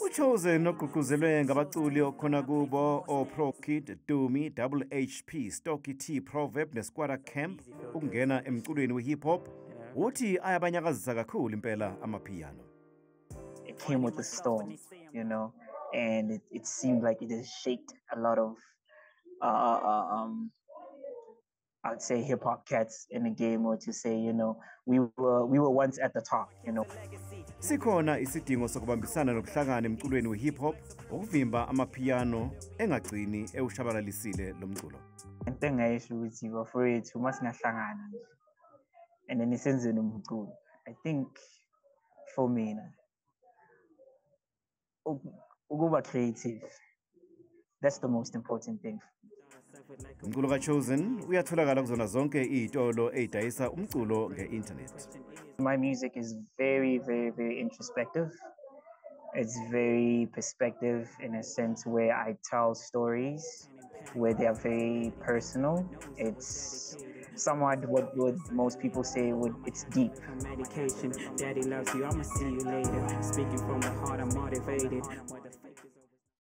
uChosen ogqugquzelwe ngabaculi okhona kubo oProkid, Dumi, Double HP, Stocky T, Proverb neSquatter Camp ukungena emculweni we-hip hop uthi ayabanyakazisa kakhulu impela amapiano. It came with a storm, you know, and it seemed like it has shaped a lot of I'd say hip hop cats in the game, or to say, you know, we were once at the top, you know. Sikhona isidingo sokubambisana nokuhlangana emculweni we-hip hop ukuvimba amapiano engagcini ewushabalalisile lo mculo. Into engayisho ukuthi bafowethu masingahlangana nje and then isenze nomculo. I think for me ukuba creative, that's the most important thing. Umculo kaChosen uyatholakala kuzona zonke izitolo ezidayisa umculo nge-internet. My music is very, very, very introspective. It's very perspective in a sense where I tell stories where they are very personal. It's somewhat what most people say it's deep. Medication, daddy loves you, I'ma see you later. Speaking from my heart, I'm motivated.